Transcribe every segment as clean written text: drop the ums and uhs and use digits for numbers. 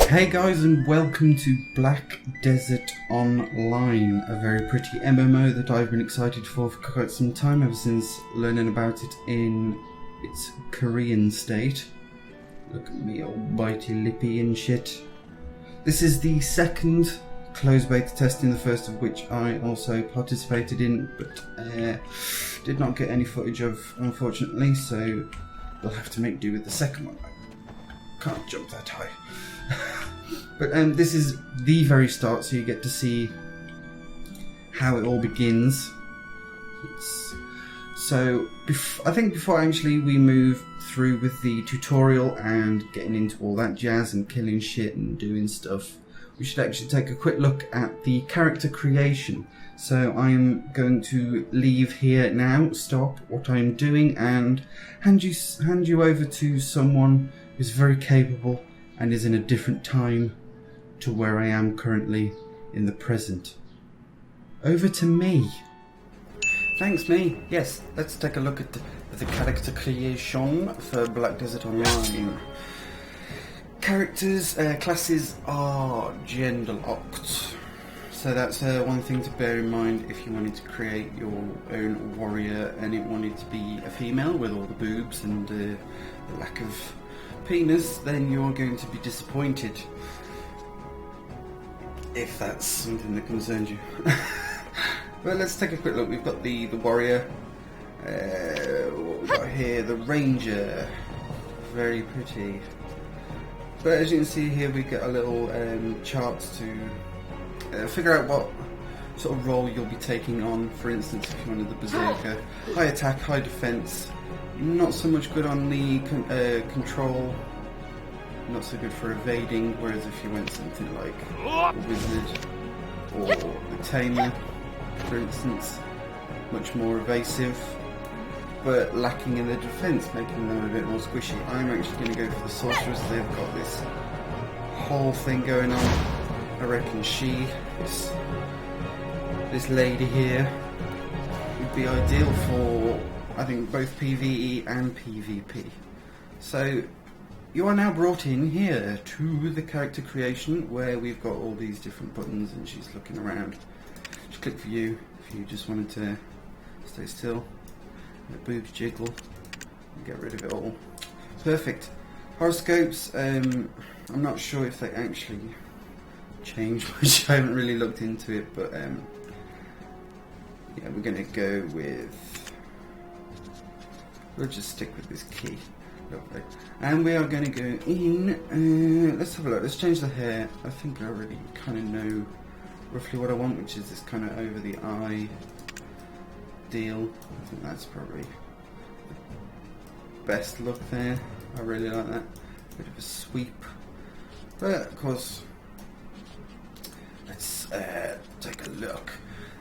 Hey guys, and welcome to Black Desert Online, a very pretty MMO that I've been excited for quite some time, ever since learning about it in its Korean state. Look at me, all bitey lippy and shit. This is the second closed beta testing, the first of which I also participated in, but did not get any footage of, unfortunately, so we'll have to make do with the second one. I can't jump that high. But this is the very start, so you get to see how it all begins. I think before actually we move through with the tutorial and getting into all that jazz and killing shit and doing stuff, we should actually take a quick look at the character creation. So I'm going to leave here now, stop what I'm doing, and hand you over to someone who's very capable and is in a different time to where I am currently in the present. Over to me. Thanks, me. Yes, let's take a look at the character creation for Black Desert Online. Characters, classes are gender locked. So that's one thing to bear in mind if you wanted to create your own warrior and it wanted to be a female with all the boobs and the lack of penis, then you're going to be disappointed if that's something that concerns you. But let's take a quick look. We've got the warrior, what we've got here, the ranger, very pretty. But as you can see here, we get a little chart to figure out what sort of role you'll be taking on. For instance, if you wanted the berserker, high attack, high defense. Not so much good on the control, not so good for evading, whereas if you went something like the wizard or the tamer, for instance, much more evasive, but lacking in the defense, making them a bit more squishy. I'm actually going to go for the sorceress. They've got this whole thing going on. I reckon this lady here would be ideal for, I think, both PvE and PvP. So you are now brought in here to the character creation, where we've got all these different buttons and she's looking around. Just click for you if you just wanted to stay still, let boobs jiggle and get rid of it all. Perfect. Horoscopes, I'm not sure if they actually changed much. I haven't really looked into it, but yeah, we're going to go with, we'll just stick with this key. Lovely. And we are going to go in, let's have a look, let's change the hair. I think I already kind of know roughly what I want, which is this kind of over the eye deal. I think that's probably the best look there. I really like that. Bit of a sweep. But of course, let's take a look.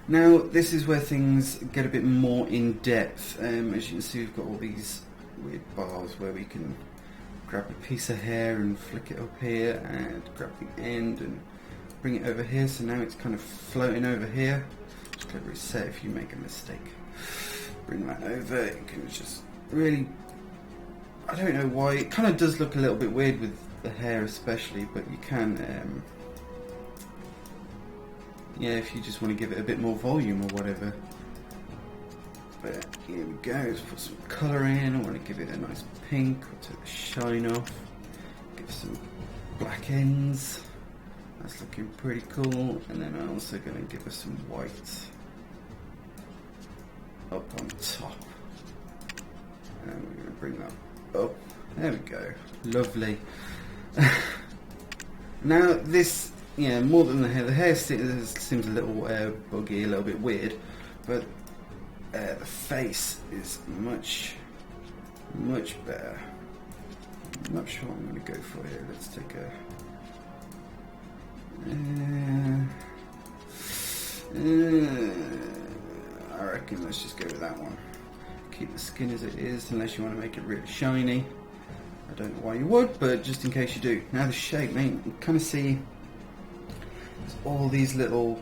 Now this is where things get a bit more in depth. As you can see, we've got all these weird bars where we can grab a piece of hair and flick it up here and grab the end and bring it over here. So now it's kind of floating over here. Just click reset if you make a mistake. Bring that over. You can just really, I don't know why, it kind of does look a little bit weird with the hair especially, but you can yeah, if you just want to give it a bit more volume or whatever. But here we go, let's put some colour in. I want to give it a nice pink, we'll take the shine off, give some black ends. That's looking pretty cool. And then I'm also going to give us some white up on top. And we're going to bring that up. There we go. Lovely. Now this, yeah, more than the hair seems a little buggy, a little bit weird, but the face is much better. I'm not sure what I'm going to go for here. Let's take a I reckon let's just go with that one. Keep the skin as it is, unless you want to make it really shiny. I don't know why you would, but just in case you do. Now the shape, mate, you kind of see there's all these little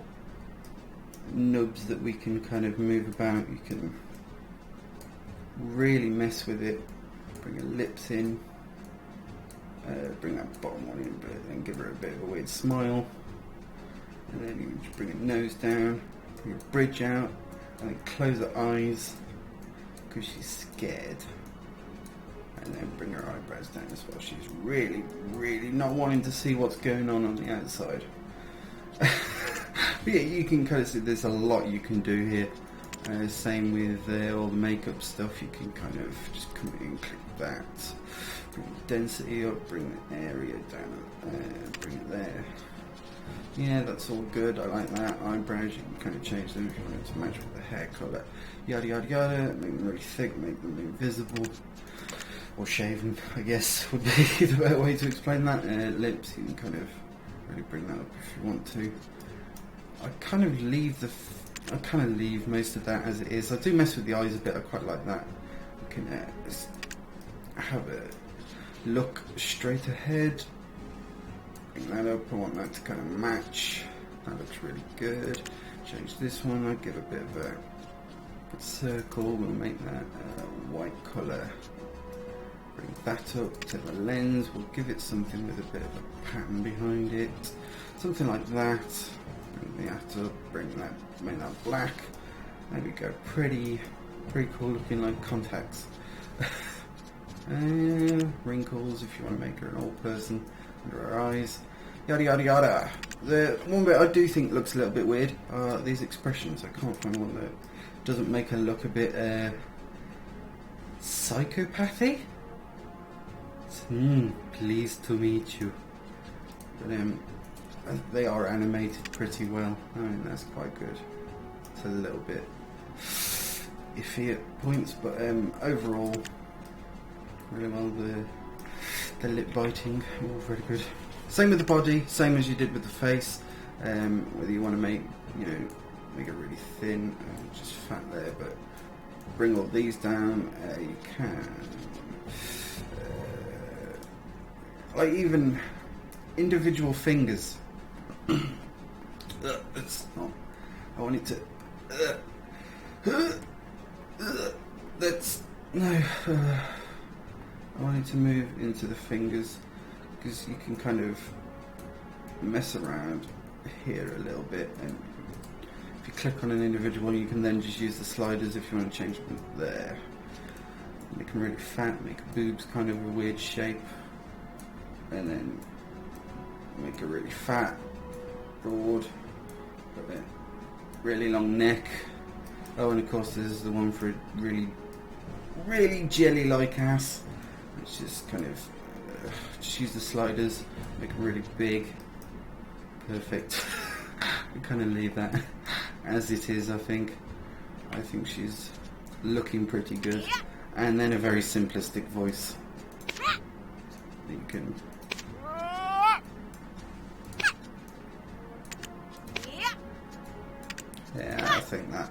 nubs that we can kind of move about. You can really mess with it. Bring your lips in. Bring that bottom one in, but then give her a bit of a weird smile. And then you just bring her nose down, bring her bridge out, and then close her eyes because she's scared. And then bring her eyebrows down as well. She's really, really not wanting to see what's going on the outside. But yeah, you can kind of see there's a lot you can do here. Same with all the makeup stuff. You can kind of just come in and click that. Bring the density up, bring the area down, bring it there. Yeah, that's all good. I like that. Eyebrows, you can kind of change them if you want it to match with the hair colour. Yada yada yada. Make them really thick, make them invisible. Or shaven, I guess, would be the better way to explain that. Lips, you can kind of really bring that up if you want to. I kind of leave most of that as it is. I do mess with the eyes a bit. I quite like that. You can just have a look straight ahead. Bring that up. I want that to kind of match. That looks really good. Change this one. I'll give a bit of a circle. We'll make that white colour. Bring that up to the lens. We'll give it something with a bit of a pattern behind it. Something like that. Bring that up. Bring that. Make that black. There we go. Pretty cool looking, like contacts. Wrinkles if you want to make her an old person under her eyes. Yada yada yada. The one bit I do think looks a little bit weird are these expressions. I can't find one that doesn't make her look a bit psychopathy. Pleased to meet you. But they are animated pretty well. I mean, that's quite good. It's a little bit iffy at points, but overall, really well. The lip biting, all very good. Same with the body, same as you did with the face. Whether you want to make it really thin, just fat there, but bring all these down. You can. Like even individual fingers. It's not. I want it to. That's no. I want it to move into the fingers because you can kind of mess around here a little bit, and if you click on an individual, you can then just use the sliders if you want to change them there. Make them really fat, make boobs kind of a weird shape. And then make a really fat, broad, but then really long neck. Oh, and of course there's the one for a really, really jelly-like ass. It's just kind of just use the sliders, make it really big, perfect. We kind of leave that as it is. I think she's looking pretty good, and then a very simplistic voice. You can. Yeah, I think that.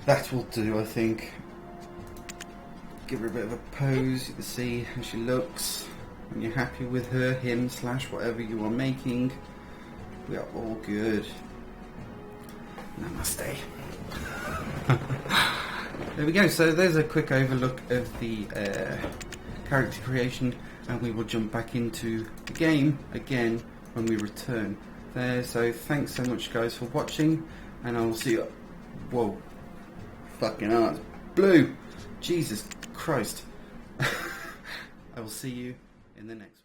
That will do, I think. Give her a bit of a pose. You can see how she looks. When you're happy with her, him, / whatever you are making, we are all good. Namaste. There we go. So there's a quick overlook of the character creation, and we will jump back into the game again when we return there. So thanks so much guys for watching, and I will see you. Whoa, fucking hard blue, Jesus Christ. I will see you in the next one.